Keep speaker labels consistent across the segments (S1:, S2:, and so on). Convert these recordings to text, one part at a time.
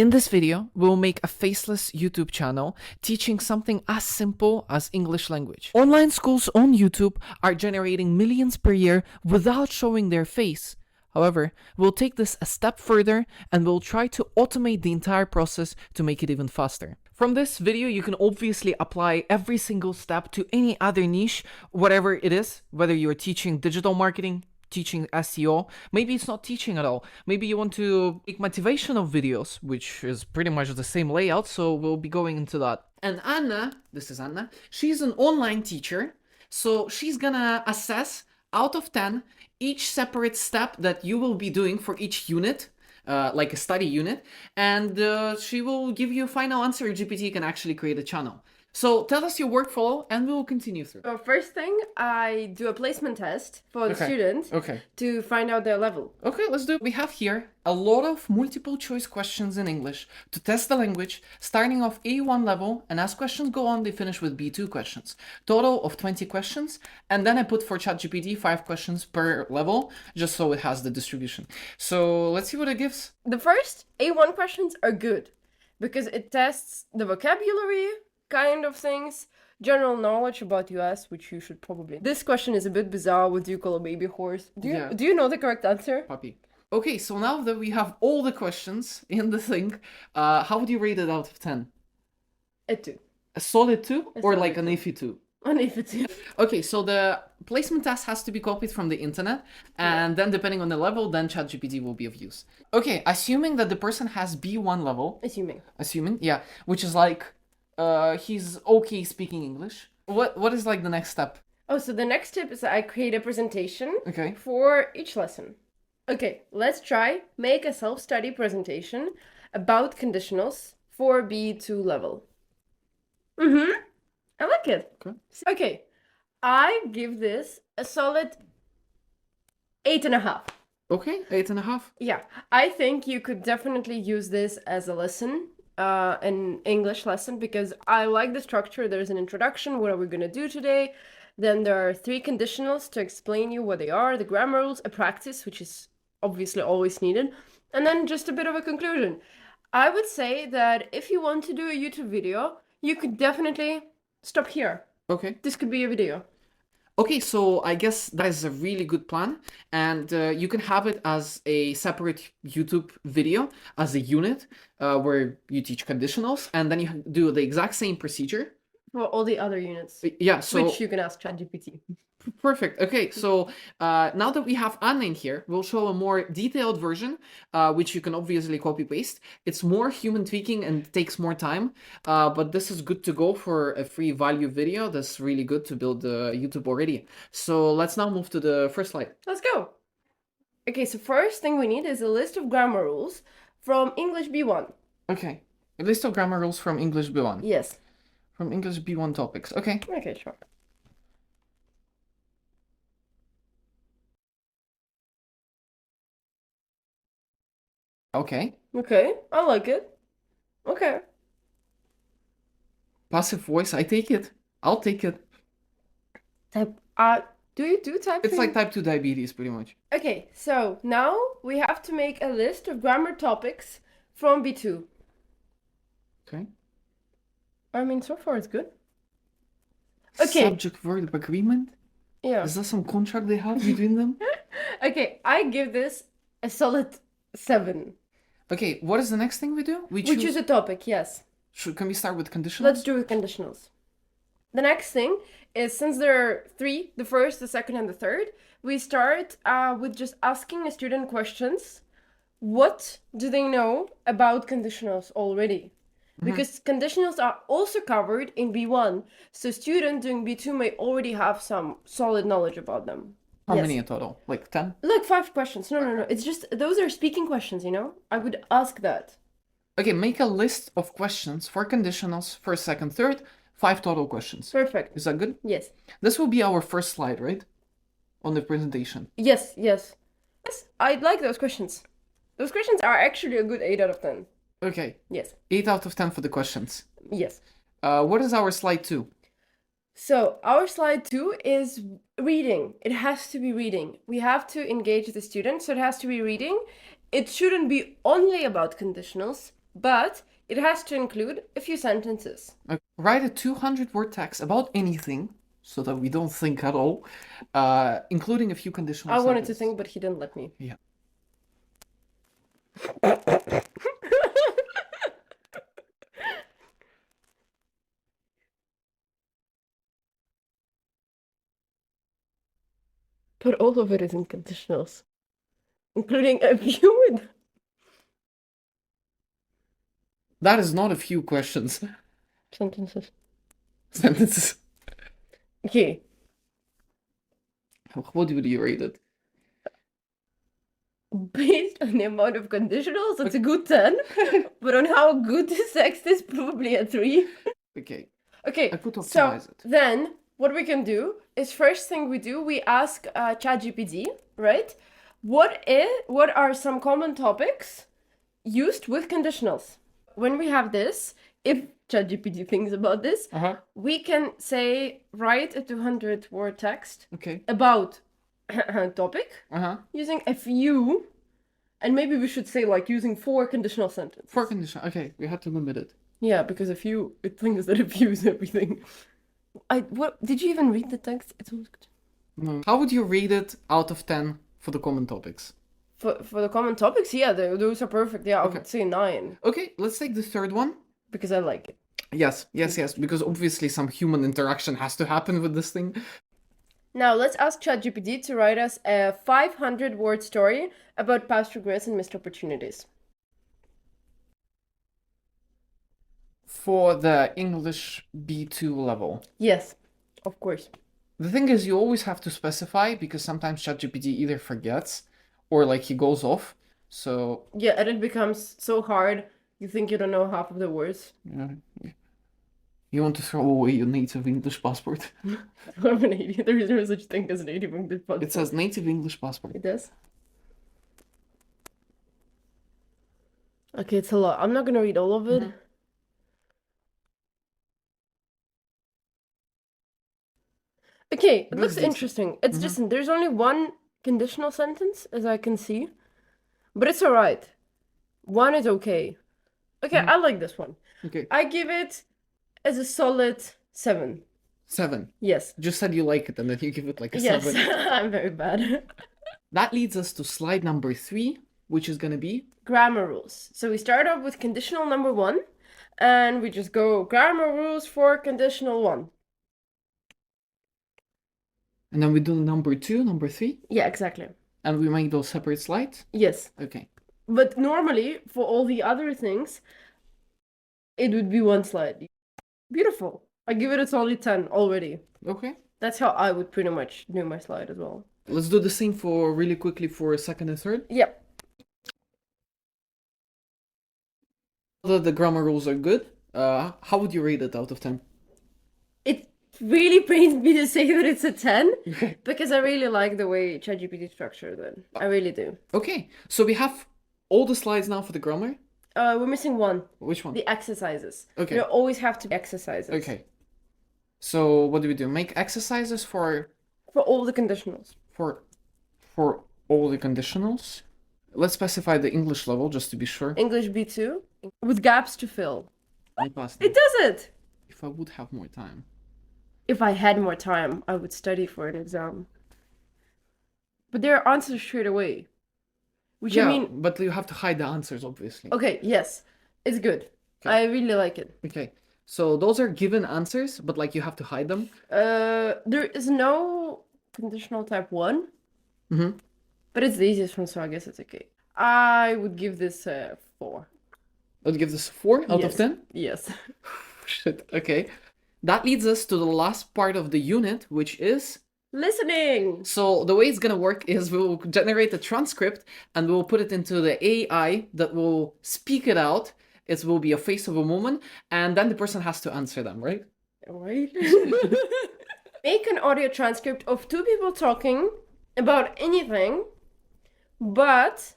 S1: In this video, we'll make a faceless YouTube channel teaching something as simple as English language. Online schools on YouTube are generating millions per year without showing their face. However, we'll take this a step further and we'll try to automate the entire process to make it even faster. From this video, you can obviously apply every single step to any other niche, whatever it is, whether you're teaching digital marketing, teaching SEO, maybe it's not teaching at all. Maybe you want to make motivational videos, which is pretty much the same layout, so we'll be going into that. And Anna, this is Anna, she's an online teacher, so she's gonna assess out of 10 each separate step that you will be doing for each unit, like a study unit, and she will give you a final answer if GPT can actually create a channel. So tell us your workflow and we will continue through.
S2: So first thing, I do a placement test for the student to find out their level.
S1: Okay, let's do it. We have here a lot of multiple choice questions in English to test the language, starting off A1 level, and as questions go on, they finish with B2 questions. Total of 20 questions, and then I put for ChatGPT 5 questions per level, just so it has the distribution. So let's see what it gives.
S2: The first A1 questions are good because it tests the vocabulary, kind of things, general knowledge about US, which you should probably. This question is a bit bizarre. What do you call a baby horse? Do you know the correct answer?
S1: Puppy. Okay, so now that we have all the questions in the thing, how would you rate it out of 10?
S2: A 2.
S1: A solid 2 or like an iffy 2?
S2: An iffy 2.
S1: Okay, so the placement test has to be copied from the internet, and then depending on the level, then ChatGPT will be of use. Okay, assuming that the person has B1 level. Assuming, yeah, which is like he's okay speaking English. What is like the next step?
S2: Oh, so the next step is I create a presentation
S1: for
S2: each lesson. Okay, let's try make a self-study presentation about conditionals for B2 level. I like it. Okay, I give this a solid 8.5.
S1: Okay, 8.5.
S2: Yeah, I think you could definitely use this as a lesson. An English lesson, because I like the structure. There's an introduction, what are we going to do today? Then there are 3 conditionals to explain you what they are, the grammar rules, a practice, which is obviously always needed, and then just a bit of a conclusion. I would say that if you want to do a YouTube video, you could definitely stop here.
S1: Okay.
S2: This could be a video.
S1: Okay, so I guess that is a really good plan, and you can have it as a separate YouTube video, as a unit, where you teach conditionals, and then you do the exact same procedure.
S2: For all the other units.
S1: Yeah, so...
S2: which you can ask ChatGPT.
S1: Perfect. Okay, so now that we have Anna in here, we'll show a more detailed version, which you can obviously copy-paste. It's more human tweaking and takes more time, but this is good to go for a free value video. That's really good to build YouTube already. So let's now move to the first slide.
S2: Let's go. Okay, so first thing we need is a list of grammar rules from English B1.
S1: Okay, a list of grammar rules from English B1.
S2: Yes.
S1: From English B1 topics. Okay.
S2: Okay, sure.
S1: Okay.
S2: Okay, I like it. Okay.
S1: Passive voice, I take it. I'll take it.
S2: Do you do type?
S1: It's like type 2 diabetes, pretty much.
S2: Okay, so now we have to make a list of grammar topics from B2.
S1: Okay.
S2: I mean, so far it's good. Okay.
S1: Subject-verb agreement?
S2: Yeah.
S1: Is that some contract they have between them?
S2: Okay, I give this a solid 7.
S1: Okay, what is the next thing we do?
S2: We choose a topic, yes.
S1: Can we start with conditionals?
S2: Let's do conditionals. The next thing is, since there are 3, the first, the second, and the third, we start with just asking a student questions. What do they know about conditionals already? Because conditionals are also covered in B1, so students doing B2 may already have some solid knowledge about them.
S1: How many in total? Like 10?
S2: Like 5 questions. No. It's just, those are speaking questions, you know? I would ask that.
S1: Okay, make a list of questions for conditionals, first, second, third, 5 total questions.
S2: Perfect.
S1: Is that good?
S2: Yes.
S1: This will be our first slide, right? On the presentation.
S2: Yes. I'd like those questions. Those questions are actually a good 8 out of 10.
S1: Okay.
S2: Yes.
S1: 8 out of 10 for the questions.
S2: Yes.
S1: What is our slide 2?
S2: So our slide 2 is reading. It has to be reading. We have to engage the student, so it has to be reading. It shouldn't be only about conditionals. but it has to include a few sentences.
S1: Write a 200-word text about anything, so that we don't think at all, including a few conditional
S2: I wanted to
S1: sentences.
S2: think, but he didn't let me.
S1: Yeah.
S2: But all of it is in conditionals, including a few.
S1: That is not a few questions.
S2: Sentences.
S1: Sentences.
S2: Okay.
S1: What would you rate it?
S2: Based on the amount of conditionals, it's a good 10. But on how good the text is, probably a 3.
S1: Okay.
S2: Okay,
S1: I could
S2: so
S1: optimize it.
S2: then what we can do is first thing we do, we ask ChatGPT, right? What are some common topics used with conditionals? When we have this, if ChatGPT thinks about this, we can say write a 200-word text
S1: Okay.
S2: about topic
S1: using
S2: using a few, and maybe we should say like using 4 conditional sentences.
S1: 4 conditional. Okay, we had to limit it.
S2: Yeah, because a few, it thinks that a few is everything. What did you even read the text? It's always good.
S1: No. How would you rate it out of 10 for the common topics?
S2: For the common topics, yeah, those are perfect. Yeah, I
S1: Okay.
S2: would say 9
S1: Okay, let's take the third one.
S2: because I like it.
S1: Yes, because obviously some human interaction has to happen with this thing.
S2: Now let's ask ChatGPT to write us a 500-word story about past regrets and missed opportunities.
S1: For the English B2 level.
S2: Yes, of course.
S1: The thing is, you always have to specify, because sometimes ChatGPT either forgets or like he goes off. So
S2: Yeah, and it becomes so hard. You think you don't know half of the words.
S1: yeah. You want to throw away your native English passport.
S2: I'm an idiot. There is no such thing as native English passport.
S1: It says native English passport.
S2: It does. Okay, it's a lot. I'm not gonna read all of it. Okay, it
S1: This
S2: looks
S1: is decent.
S2: interesting. It's just there's only one conditional sentence, as I can see, but it's alright. One is okay. Okay, I like this one.
S1: Okay.
S2: I give it as a solid 7.
S1: 7.
S2: Yes.
S1: You just said you like it and then you give it like a
S2: Yes,
S1: 7.
S2: I'm very bad.
S1: That leads us to slide number 3, which is gonna be
S2: Grammar rules. So we start off with conditional number 1, and we just go grammar rules for conditional 1.
S1: and then we do number 2, number 3,
S2: Yeah, exactly.
S1: and we make those separate slides.
S2: Yes.
S1: Okay.
S2: But normally, for all the other things, it would be 1 slide. Beautiful. I give it a solid 10 already.
S1: Okay.
S2: That's how I would pretty much do my slide as well.
S1: Let's do the same for really quickly for second and third.
S2: Yep.
S1: The grammar rules are good. How would you rate it out of 10?
S2: It really pains me to say that it's a 10 because I really like the way ChatGPT structured it. I really do.
S1: Okay, so we have all the slides now for the grammar.
S2: We're missing one.
S1: Which one?
S2: The exercises.
S1: Okay.
S2: You always have to be exercises.
S1: Okay. So what do we do? Make exercises for
S2: all the conditionals.
S1: For all the conditionals. Let's specify the English level just to be sure.
S2: English B2 with gaps to fill.
S1: I passed
S2: It does it!
S1: If I would have more time.
S2: If I had more time, I would study for an exam. But there are answers straight away. Which I mean...
S1: but you have to hide the answers, obviously.
S2: Okay, yes. It's good.
S1: Okay.
S2: I really like it.
S1: Okay. So those are given answers, but like you have to hide them.
S2: There is no conditional type 1. But it's the easiest one, so I guess it's okay. I would give this a 4.
S1: I would give this a 4 out of 10?
S2: Yes.
S1: Shit, okay. That leads us to the last part of the unit, which is...
S2: listening!
S1: So the way it's gonna work is we'll generate a transcript and we'll put it into the AI that will speak it out. It will be a face of a moment, and then the person has to answer them, right?
S2: Right. Make an audio transcript of 2 people talking about anything, but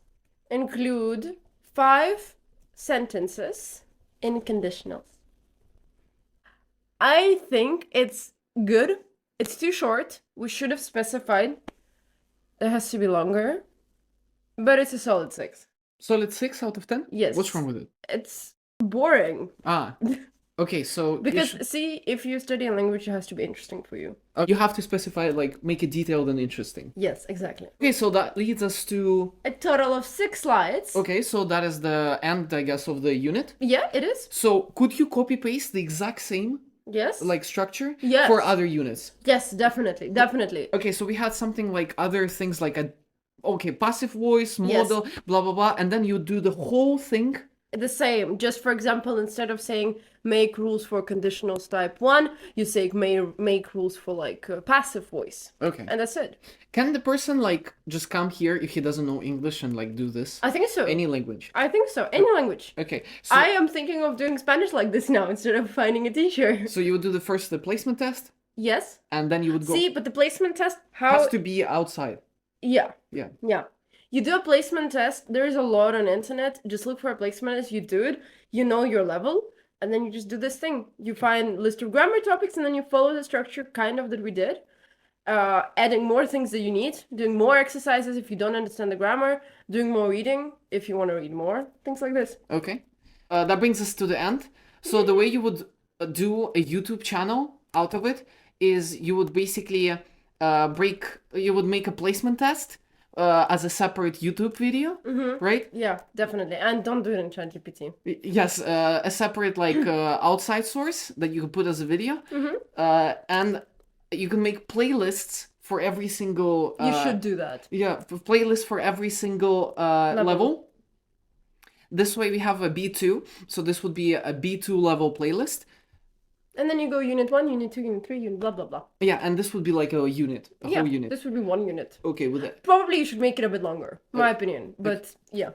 S2: include 5 sentences in conditionals. I think it's good. It's too short. We should have specified it has to be longer, but it's a solid 6.
S1: Solid 6 out of 10?
S2: Yes.
S1: What's wrong with it?
S2: It's boring.
S1: Ah. Okay, so
S2: Because, see, if you study a language, it has to be interesting for you.
S1: you have to specify, like, make it detailed and interesting.
S2: Yes, exactly.
S1: Okay, so that leads us to...
S2: A total of 6 slides.
S1: Okay, so that is the end, I guess, of the unit.
S2: Yeah, it is.
S1: So could you copy-paste the exact same,
S2: Yes.
S1: like, structure
S2: Yes.
S1: for other units?
S2: Yes, definitely. Definitely.
S1: Okay, so we had something like other things like passive voice,
S2: Yes.
S1: model, blah, blah, blah, and then you do the whole thing.
S2: The same. Just for example, instead of saying make rules for conditionals type 1, you say make rules for like passive voice.
S1: Okay.
S2: And that's it.
S1: Can the person, like, just come here if he doesn't know English and, like, do this?
S2: I think so.
S1: Any language?
S2: I think so. Any language.
S1: Okay, so...
S2: I am thinking of doing Spanish like this now instead of finding a teacher.
S1: So you would do the placement test,
S2: Yes.
S1: and then you would go...
S2: See, but the placement test, how...
S1: Has to be outside.
S2: Yeah.
S1: Yeah.
S2: Yeah. You do a placement test. There is a lot on internet. Just look for a placement test. You do it. You know your level. And then you just do this thing. You find list of grammar topics and then you follow the structure kind of that we did. Adding more things that you need. Doing more exercises if you don't understand the grammar. Doing more reading if you want to read more. Things like this.
S1: Okay. That brings us to the end. So the way you would do a YouTube channel out of it is you would basically you would make a placement test as a separate YouTube video, right?
S2: Yeah, definitely. And don't do it in ChatGPT.
S1: Yes, a separate like outside source that you can put as a video, and you can make playlists for every single.
S2: You should do that.
S1: Yeah, playlists for every single level. This way we have a B2, so this would be a B2 level playlist.
S2: And then you go unit 1, unit 2, unit 3, unit blah, blah, blah.
S1: Yeah, and this would be like a unit, a whole unit.
S2: This would be 1 unit.
S1: Okay, with it.
S2: Probably you should make it a bit longer, my opinion. But yeah.